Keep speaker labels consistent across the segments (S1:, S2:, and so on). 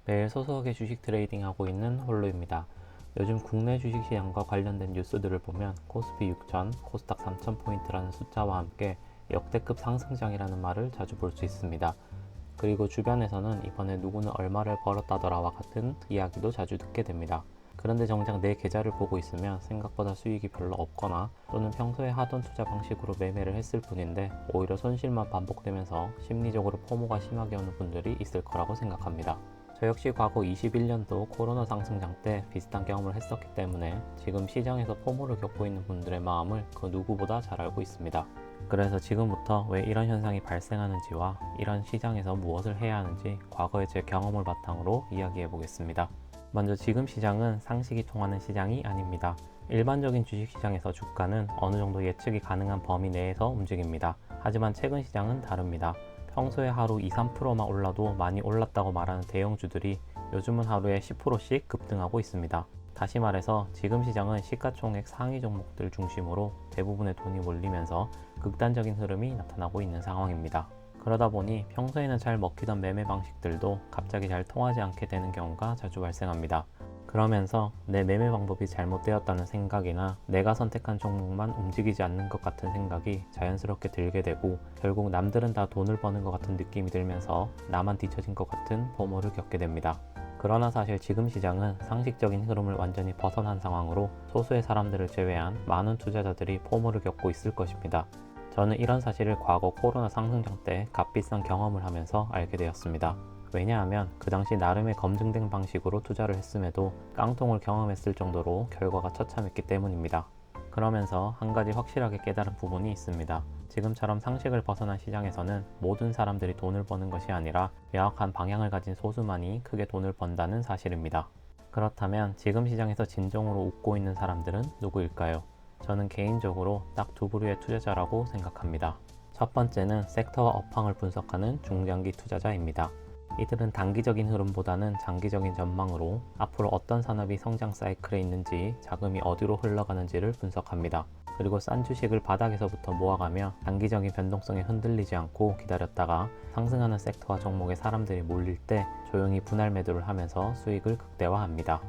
S1: 매일 소소하게 주식 트레이딩하고 있는 홀로입니다. 요즘 국내 주식시장과 관련된 뉴스들을 보면 코스피 6000, 코스닥 3000포인트라는 숫자와 함께 역대급 상승장이라는 말을 자주 볼 수 있습니다. 그리고 주변에서는 이번에 누구는 얼마를 벌었다더라와 같은 이야기도 자주 듣게 됩니다. 그런데 정작 내 계좌를 보고 있으면 생각보다 수익이 별로 없거나 또는 평소에 하던 투자 방식으로 매매를 했을 뿐인데 오히려 손실만 반복되면서 심리적으로 포모가 심하게 오는 분들이 있을 거라고 생각합니다. 저 역시 과거 21년도 코로나 상승장 때 비슷한 경험을 했었기 때문에 지금 시장에서 포모를 겪고 있는 분들의 마음을 그 누구보다 잘 알고 있습니다. 그래서 지금부터 왜 이런 현상이 발생하는지와 이런 시장에서 무엇을 해야 하는지 과거의 제 경험을 바탕으로 이야기해 보겠습니다. 먼저 지금 시장은 상식이 통하는 시장이 아닙니다. 일반적인 주식시장에서 주가는 어느 정도 예측이 가능한 범위 내에서 움직입니다. 하지만 최근 시장은 다릅니다. 평소에 하루 2~3%만 올라도 많이 올랐다고 말하는 대형주들이 요즘은 하루에 10%씩 급등하고 있습니다. 다시 말해서 지금 시장은 시가총액 상위 종목들 중심으로 대부분의 돈이 몰리면서 극단적인 흐름이 나타나고 있는 상황입니다. 그러다 보니 평소에는 잘 먹히던 매매 방식들도 갑자기 잘 통하지 않게 되는 경우가 자주 발생합니다. 그러면서 내 매매 방법이 잘못되었다는 생각이나 내가 선택한 종목만 움직이지 않는 것 같은 생각이 자연스럽게 들게 되고 결국 남들은 다 돈을 버는 것 같은 느낌이 들면서 나만 뒤처진 것 같은 포모를 겪게 됩니다. 그러나 사실 지금 시장은 상식적인 흐름을 완전히 벗어난 상황으로 소수의 사람들을 제외한 많은 투자자들이 포모를 겪고 있을 것입니다. 저는 이런 사실을 과거 코로나 상승장 때 값비싼 경험을 하면서 알게 되었습니다. 왜냐하면 그 당시 나름의 검증된 방식으로 투자를 했음에도 깡통을 경험했을 정도로 결과가 처참했기 때문입니다. 그러면서 한 가지 확실하게 깨달은 부분이 있습니다. 지금처럼 상식을 벗어난 시장에서는 모든 사람들이 돈을 버는 것이 아니라 명확한 방향을 가진 소수만이 크게 돈을 번다는 사실입니다. 그렇다면 지금 시장에서 진정으로 웃고 있는 사람들은 누구일까요? 저는 개인적으로 딱 두 부류의 투자자라고 생각합니다. 첫 번째는 섹터와 업황을 분석하는 중장기 투자자입니다. 이들은 단기적인 흐름보다는 장기적인 전망으로 앞으로 어떤 산업이 성장 사이클에 있는지 자금이 어디로 흘러가는지를 분석합니다. 그리고 싼 주식을 바닥에서부터 모아가며 단기적인 변동성에 흔들리지 않고 기다렸다가 상승하는 섹터와 종목에 사람들이 몰릴 때 조용히 분할 매도를 하면서 수익을 극대화합니다.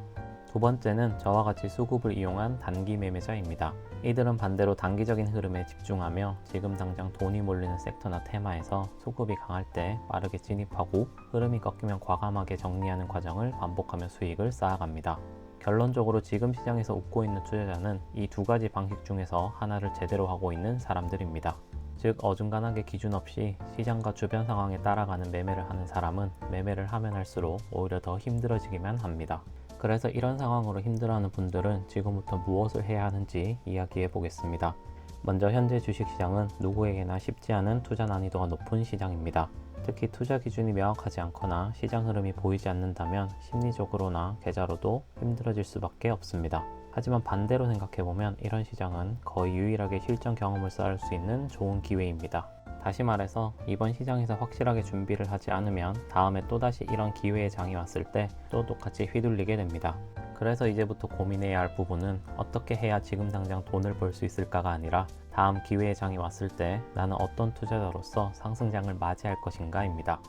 S1: 두 번째는 저와 같이 수급을 이용한 단기 매매자입니다. 이들은 반대로 단기적인 흐름에 집중하며 지금 당장 돈이 몰리는 섹터나 테마에서 수급이 강할 때 빠르게 진입하고 흐름이 꺾이면 과감하게 정리하는 과정을 반복하며 수익을 쌓아갑니다. 결론적으로 지금 시장에서 웃고 있는 투자자는 이 두 가지 방식 중에서 하나를 제대로 하고 있는 사람들입니다. 즉 어중간하게 기준 없이 시장과 주변 상황에 따라가는 매매를 하는 사람은 매매를 하면 할수록 오히려 더 힘들어지기만 합니다. 그래서 이런 상황으로 힘들어하는 분들은 지금부터 무엇을 해야 하는지 이야기해 보겠습니다. 먼저 현재 주식시장은 누구에게나 쉽지 않은 투자 난이도가 높은 시장입니다. 특히 투자 기준이 명확하지 않거나 시장 흐름이 보이지 않는다면 심리적으로나 계좌로도 힘들어질 수밖에 없습니다. 하지만 반대로 생각해보면 이런 시장은 거의 유일하게 실전 경험을 쌓을 수 있는 좋은 기회입니다. 다시 말해서 이번 시장에서 확실하게 준비를 하지 않으면 다음에 또다시 이런 기회의 장이 왔을 때 또 똑같이 휘둘리게 됩니다. 그래서 이제부터 고민해야 할 부분은 어떻게 해야 지금 당장 돈을 벌 수 있을까가 아니라 다음 기회의 장이 왔을 때 나는 어떤 투자자로서 상승장을 맞이할 것인가입니다.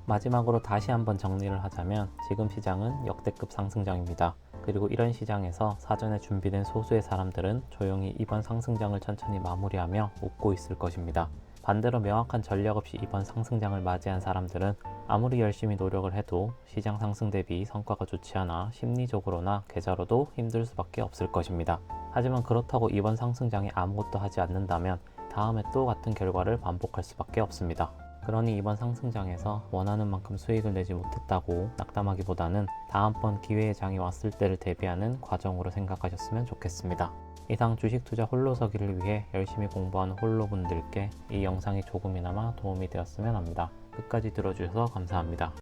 S1: 마지막으로 다시 한번 정리를 하자면 지금 시장은 역대급 상승장입니다. 그리고 이런 시장에서 사전에 준비된 소수의 사람들은 조용히 이번 상승장을 천천히 마무리하며 웃고 있을 것입니다. 반대로 명확한 전략 없이 이번 상승장을 맞이한 사람들은 아무리 열심히 노력을 해도 시장 상승 대비 성과가 좋지 않아 심리적으로나 계좌로도 힘들 수밖에 없을 것입니다. 하지만 그렇다고 이번 상승장에 아무것도 하지 않는다면 다음에 또 같은 결과를 반복할 수밖에 없습니다. 그러니 이번 상승장에서 원하는 만큼 수익을 내지 못했다고 낙담하기보다는 다음번 기회의 장이 왔을 때를 대비하는 과정으로 생각하셨으면 좋겠습니다. 이상 주식 투자 홀로서기를 위해 열심히 공부하는 홀로분들께 이 영상이 조금이나마 도움이 되었으면 합니다. 끝까지 들어주셔서 감사합니다.